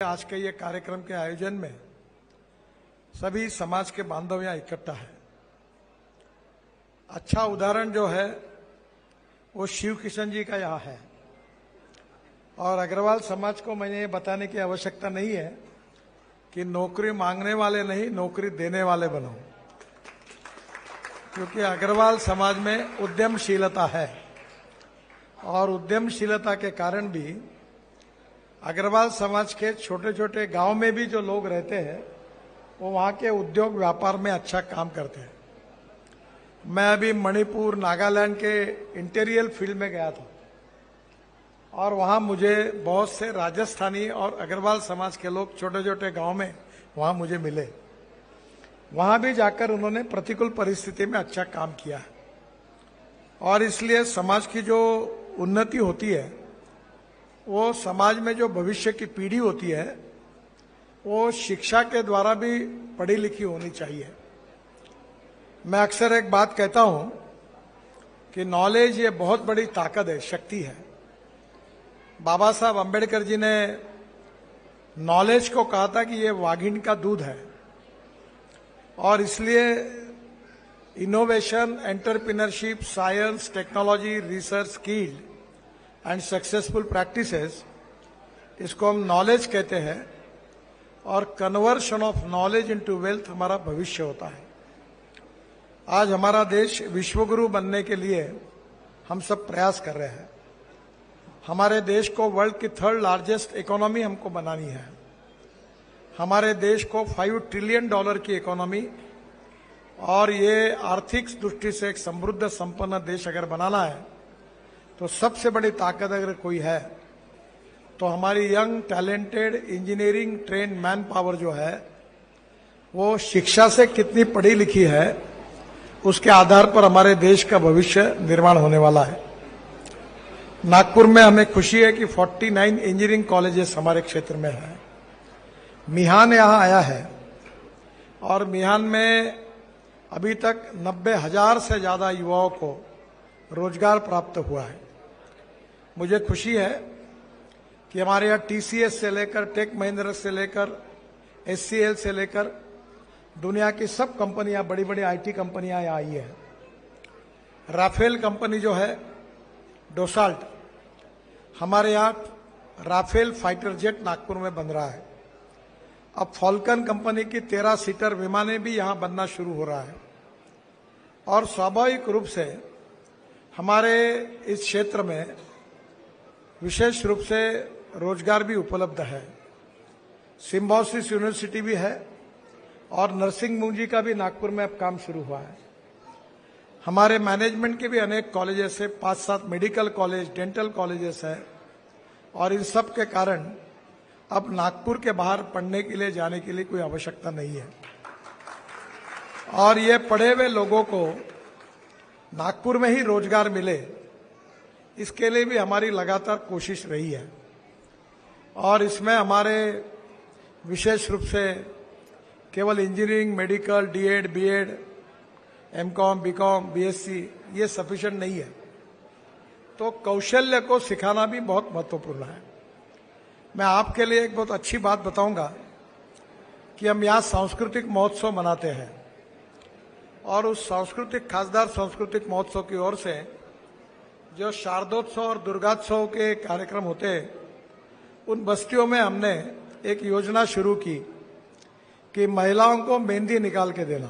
आज के ये कार्यक्रम के आयोजन में सभी समाज के बांधव यहाँ इकट्ठा है। अच्छा उदाहरण जो है वो शिव किशन जी का यहाँ है और अग्रवाल समाज को मैंने ये बताने की आवश्यकता नहीं है कि नौकरी मांगने वाले नहीं, नौकरी देने वाले बनो, क्योंकि अग्रवाल समाज में उद्यमशीलता है और उद्यमशीलता के कारण भी अग्रवाल समाज के छोटे छोटे गांव में भी जो लोग रहते हैं वो वहां के उद्योग व्यापार में अच्छा काम करते हैं। मैं अभी मणिपुर, नागालैंड के इंटीरियर फील्ड में गया था और वहां मुझे बहुत से राजस्थानी और अग्रवाल समाज के लोग छोटे छोटे गांव में वहां मुझे मिले। वहां भी जाकर उन्होंने प्रतिकूल परिस्थिति में अच्छा काम किया है और इसलिए समाज की जो उन्नति होती है वो समाज में जो भविष्य की पीढ़ी होती है वो शिक्षा के द्वारा भी पढ़ी लिखी होनी चाहिए। मैं अक्सर एक बात कहता हूं कि नॉलेज ये बहुत बड़ी ताकत है, शक्ति है। बाबा साहब अंबेडकर जी ने नॉलेज को कहा था कि ये वाघिन का दूध है और इसलिए innovation, entrepreneurship, science, technology, research, skill and successful practices, इसको हम नॉलेज कहते हैं और conversion of knowledge into wealth हमारा भविष्य होता है। आज हमारा देश विश्वगुरु बनने के लिए हम सब प्रयास कर रहे हैं। हमारे देश को वर्ल्ड की 3rd लार्जेस्ट इकोनॉमी हमको बनानी है। हमारे देश को $5 ट्रिलियन की इकोनॉमी और ये आर्थिक दृष्टि से एक समृद्ध संपन्न देश अगर बनाना है तो सबसे बड़ी ताकत अगर कोई है तो हमारी young, talented, engineering train man power जो है वो शिक्षा से कितनी पढ़ी लिखी है उसके आधार पर हमारे देश का भविष्य निर्माण होने वाला है। नागपुर में हमें खुशी है कि 49 इंजीनियरिंग कॉलेजेस हमारे क्षेत्र में है। मिहान यहाँ आया है और मिहान में अभी तक 90,000 से ज्यादा युवाओं को रोजगार प्राप्त हुआ है। मुझे खुशी है कि हमारे यहाँ टीसीएस से लेकर, टेक महिंद्रा से लेकर, एचसीएल से लेकर दुनिया की सब कंपनियां, बड़ी बड़ी आईटी कंपनियां यहाँ आई है। राफेल कंपनी जो है, डोसाल्ट, हमारे यहाँ राफेल फाइटर जेट नागपुर में बन रहा है। अब फॉल्कन कंपनी की 13 सीटर विमानें भी यहाँ बनना शुरू हो रहा है और स्वाभाविक रूप से हमारे इस क्षेत्र में विशेष रूप से रोजगार भी उपलब्ध है। सिम्बायोसिस यूनिवर्सिटी भी है और नर्सिंग मुंजी का भी नागपुर में अब काम शुरू हुआ है। हमारे मैनेजमेंट के भी अनेक कॉलेजेस है, 5-7 मेडिकल कॉलेज, डेंटल कॉलेजेस है और इन सब के कारण अब नागपुर के बाहर पढ़ने के लिए जाने के लिए कोई आवश्यकता नहीं है और ये पढ़े हुए लोगों को नागपुर में ही रोजगार मिले, इसके लिए भी हमारी लगातार कोशिश रही है और इसमें हमारे विशेष रूप से केवल engineering, medical, D Ed, B Ed, M Com, B Com, B Sc ये सफिशिएंट नहीं है, तो कौशल्य को सिखाना भी बहुत महत्वपूर्ण है। मैं आपके लिए एक बहुत अच्छी बात बताऊंगा कि हम यहाँ सांस्कृतिक महोत्सव मनाते हैं और उस सांस्कृतिक, खासदार सांस्कृतिक महोत्सव की ओर से जो शारदोत्सव और दुर्गात्सव के कार्यक्रम होते हैं उन बस्तियों में हमने एक योजना शुरू की कि महिलाओं को मेहंदी निकाल के देना।